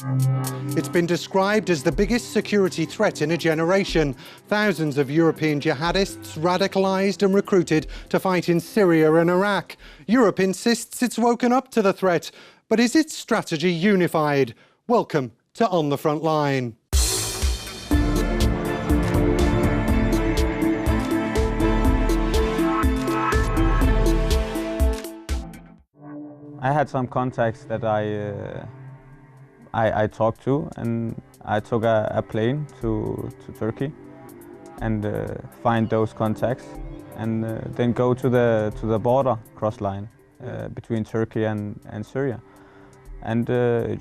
It's been described as the biggest security threat in a generation. Thousands of European jihadists radicalised and recruited to fight in Syria and Iraq. Europe insists it's woken up to the threat, but is its strategy unified? Welcome to On the Front Line. I had some contacts that I talked to, and I took a plane to Turkey and find those contacts, and then go to the border cross line between Turkey and Syria, and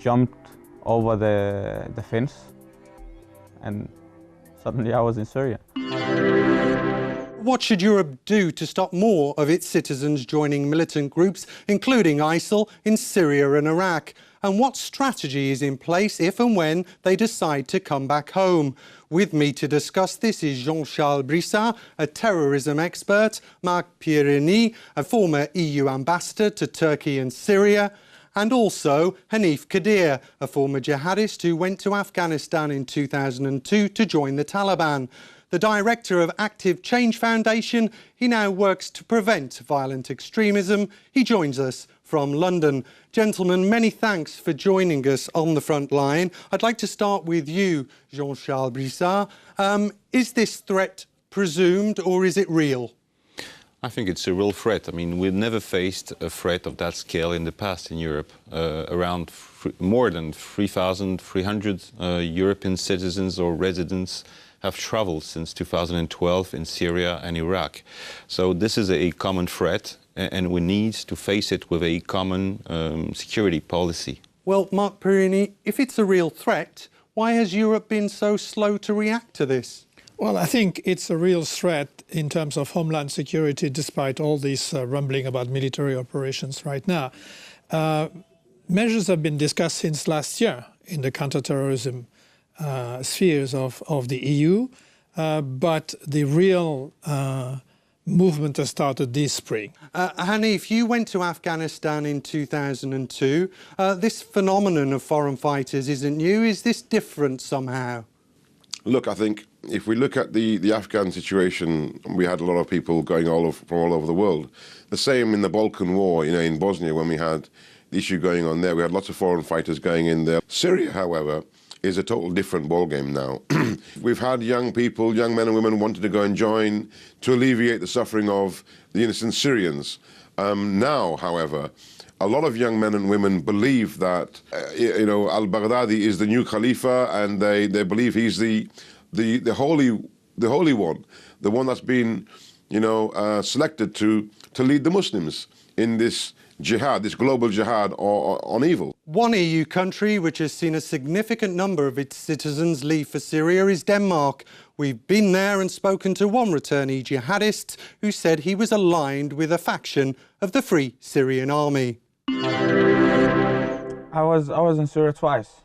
jumped over the fence, and suddenly I was in Syria. What should Europe do to stop more of its citizens joining militant groups, including ISIL, in Syria and Iraq? And what strategy is in place if and when they decide to come back home? With me to discuss this is Jean-Charles Brissat, a terrorism expert, Marc Pierini, a former EU ambassador to Turkey and Syria, and also Hanif Kadir, a former jihadist who went to Afghanistan in 2002 to join the Taliban. The director of Active Change Foundation, he now works to prevent violent extremism. He joins us from London. Gentlemen, many thanks for joining us on the front line. I'd like to start with you, Jean-Charles Brissat. Is this threat presumed or is it real? I think it's a real threat. I mean, we've never faced a threat of that scale in the past in Europe. Around more than 3,300 European citizens or residents have traveled since 2012 in Syria and Iraq. So this is a common threat, and we need to face it with a common security policy. Well, Marc Pierini, if it's a real threat, why has Europe been so slow to react to this? Well, I think it's a real threat in terms of homeland security, despite all this rumbling about military operations right now. Measures have been discussed since last year in the counterterrorism spheres of the EU, but the real movement has started this spring. Hanif, you went to Afghanistan in 2002. This phenomenon of foreign fighters isn't new. Is this different somehow? Look, I think if we look at the Afghan situation, we had a lot of people going from all over the world. The same in the Balkan War, in Bosnia, when we had the issue going on there, we had lots of foreign fighters going in there. Syria, however, is a total different ballgame now. We've had young people, young men and women wanting to go and join to alleviate the suffering of the innocent Syrians. Now, however, a lot of young men and women believe that, al-Baghdadi is the new Khalifa, and they believe he's the holy one, the one that's been, selected to lead the Muslims in this jihad, this global jihad on evil. One EU country which has seen a significant number of its citizens leave for Syria is Denmark. We've been there and spoken to one returnee jihadist who said he was aligned with a faction of the Free Syrian Army. I was in Syria twice.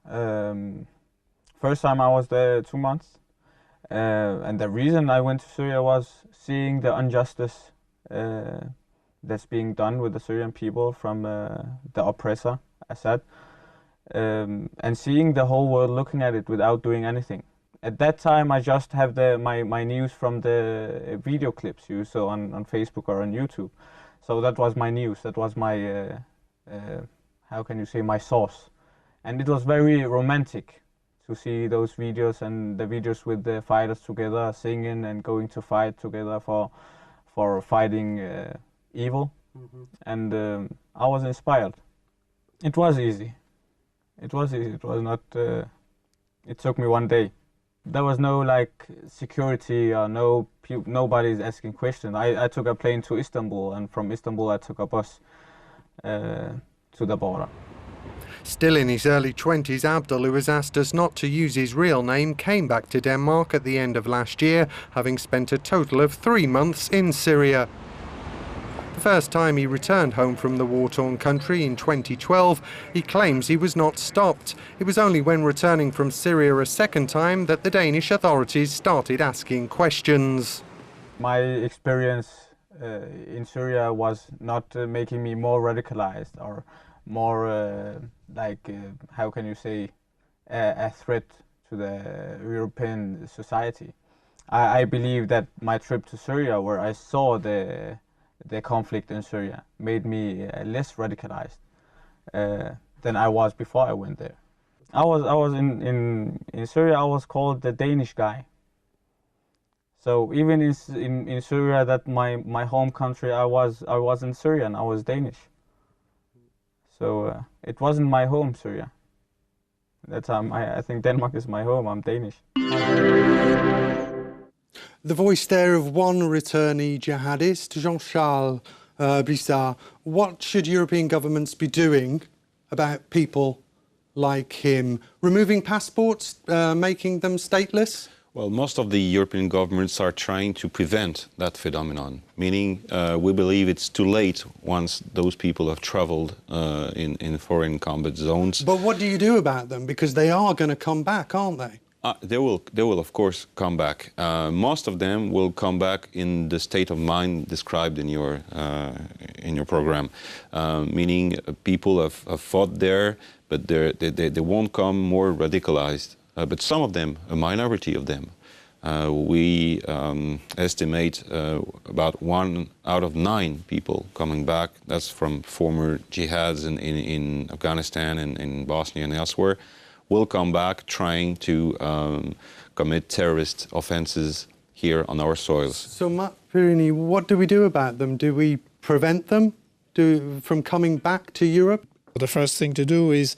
First time I was there 2 months, and the reason I went to Syria was seeing the injustice that's being done with the Syrian people from the oppressor, Assad, and seeing the whole world looking at it without doing anything. At that time, I just have my news from the video clips you saw on Facebook or on YouTube. So that was my news, that was my, how can you say, my source. And it was very romantic to see those videos and the videos with the fighters together, singing and going to fight together for fighting evil. Mm-hmm. And I was inspired. It was easy. It was easy. It was not. It took me 1 day. There was no security or nobody's asking questions. I took a plane to Istanbul, and from Istanbul I took a bus to the border. Still in his early 20s, Abdul, who has asked us not to use his real name, came back to Denmark at the end of last year, having spent a total of 3 months in Syria. The first time he returned home from the war-torn country in 2012, he claims he was not stopped. It was only when returning from Syria a second time that the Danish authorities started asking questions. My experience in Syria was not making me more radicalized or more how can you say, a threat to the European society. I believe that my trip to Syria, where I saw the conflict in Syria, made me less radicalized than I was before I went there. I was in Syria. I was called the Danish guy. So even in Syria, that my home country, I wasn't Syrian. I was Danish. So it wasn't my home, Syria. That time I think Denmark is my home. I'm Danish. The voice there of one returnee jihadist, Jean-Charles Brissard. What should European governments be doing about people like him? Removing passports, making them stateless? Well, most of the European governments are trying to prevent that phenomenon, meaning we believe it's too late once those people have traveled in foreign combat zones. But what do you do about them? Because they are going to come back, aren't they? They will of course come back. Most of them will come back in the state of mind described in your program, meaning people have fought there, but they won't come more radicalized. But some of them, a minority of them, we estimate about 1 out of 9 people coming back. That's from former jihads in Afghanistan and in Bosnia and elsewhere, will come back trying to commit terrorist offenses here on our soils. So, Matt Pirini, what do we do about them? Do we prevent them from coming back to Europe? The first thing to do is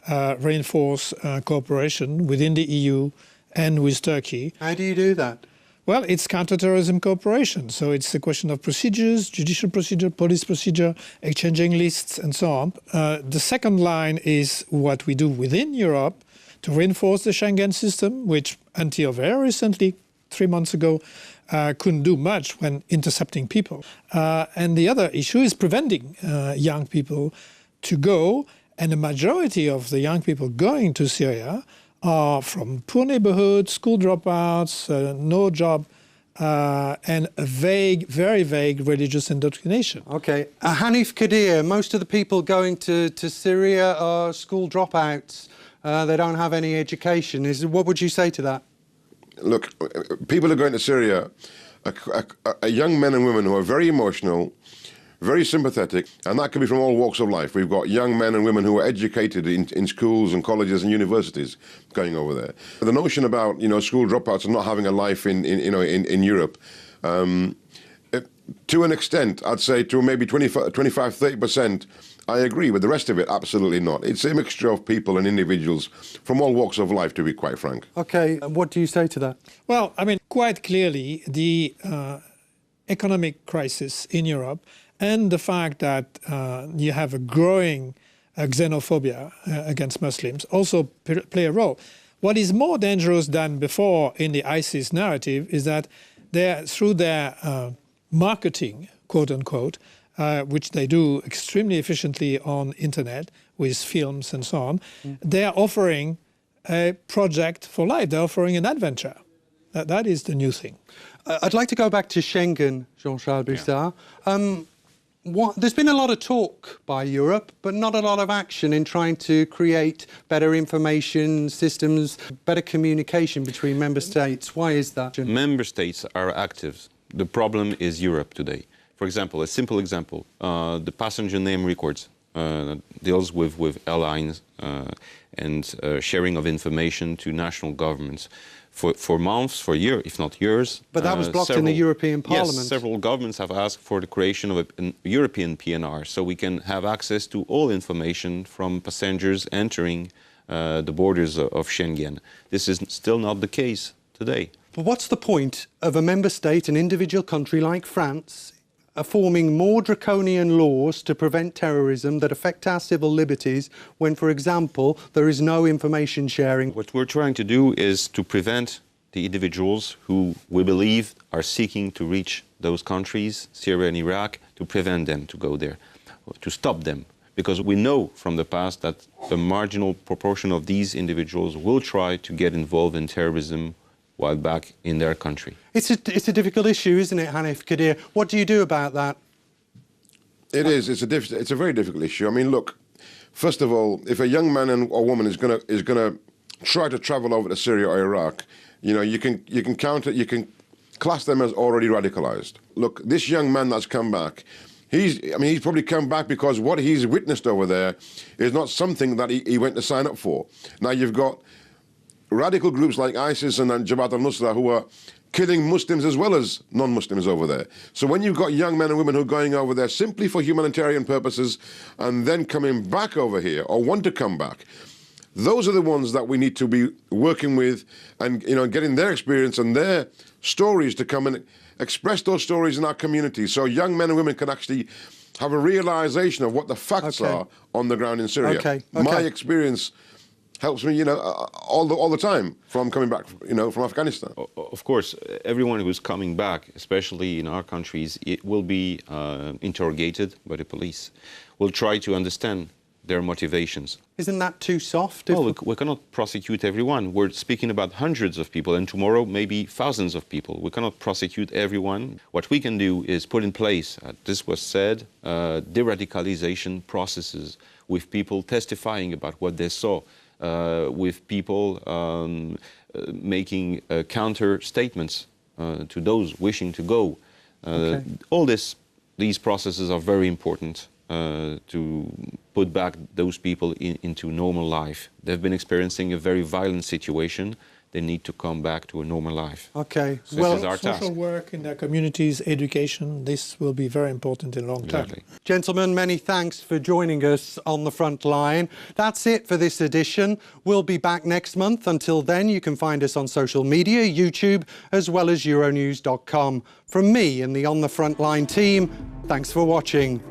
reinforce cooperation within the EU and with Turkey. How do you do that? Well, it's counterterrorism cooperation. So it's a question of procedures, judicial procedure, police procedure, exchanging lists, and so on. The second line is what we do within Europe to reinforce the Schengen system, which until very recently, 3 months ago, couldn't do much when intercepting people. And the other issue is preventing young people to go, and the majority of the young people going to Syria are from poor neighborhoods, school dropouts, no job, and a vague, very vague religious indoctrination. Okay. Hanif Kadir, most of the people going to Syria are school dropouts. They don't have any education. What would you say to that? Look, people are going to Syria, young men and women who are very emotional, very sympathetic, and that can be from all walks of life. We've got young men and women who are educated in schools and colleges and universities going over there. The notion about school dropouts and not having a life in Europe, to an extent, I'd say to maybe 25-30%, I agree, but the rest of it, absolutely not. It's a mixture of people and individuals from all walks of life, to be quite frank. Okay, what do you say to that? Well, I mean, quite clearly, the economic crisis in Europe and the fact that you have a growing xenophobia against Muslims also play a role. What is more dangerous than before in the ISIS narrative is that through their marketing, quote unquote, which they do extremely efficiently on internet with films and so on, they're offering a project for life. They're offering an adventure. That is the new thing. I'd like to go back to Schengen, Jean-Charles Brissard. There's been a lot of talk by Europe, but not a lot of action in trying to create better information systems, better communication between member states. Why is that? Member states are active. The problem is Europe today. For example, a simple example, the passenger name records deals with airlines and sharing of information to national governments. For months, for years, if not years. But that was blocked in the European Parliament. Yes, several governments have asked for the creation of a European PNR, so we can have access to all information from passengers entering the borders of Schengen. This is still not the case today. But what's the point of a member state, an individual country like France, forming more draconian laws to prevent terrorism that affect our civil liberties when, for example, there is no information sharing? What we're trying to do is to prevent the individuals who we believe are seeking to reach those countries, Syria and Iraq, to prevent them to go there, to stop them. Because we know from the past that a marginal proportion of these individuals will try to get involved in terrorism while back in their country. It's a difficult issue, isn't it, Hanif Kadir? What do you do about that? It is. It's a very difficult issue. I mean, look, first of all, if a young man or woman is gonna try to travel over to Syria or Iraq, you know, you can class them as already radicalized. Look, this young man that's come back, he's probably come back because what he's witnessed over there is not something that he went to sign up for. Now you've got radical groups like ISIS and Jabhat al-Nusra who are killing Muslims as well as non-Muslims over there. So when you've got young men and women who are going over there simply for humanitarian purposes and then coming back over here or want to come back, those are the ones that we need to be working with and, you know, getting their experience and their stories to come and express those stories in our community so young men and women can actually have a realization of what the facts are on the ground in Syria. My experience helps me, you know, all the time from coming back, you know, from Afghanistan. Of course, everyone who's coming back, especially in our countries, it will be interrogated by the police. We'll try to understand their motivations. Isn't that too soft? Well, we cannot prosecute everyone. We're speaking about hundreds of people, and tomorrow maybe thousands of people. We cannot prosecute everyone. What we can do is put in place, this was said, de-radicalization processes with people testifying about what they saw, with people making counter statements to those wishing to go. All these processes are very important to put back those people into normal life. They've been experiencing a very violent situation. They need to come back to a normal life. Okay. So well, this is our social task. Work in their communities, education, this will be very important in long term. Gentlemen, many thanks for joining us on The Front Line. That's it for this edition. We'll be back next month. Until then, you can find us on social media, YouTube, as well as Euronews.com. From me and the On The Front Line team, thanks for watching.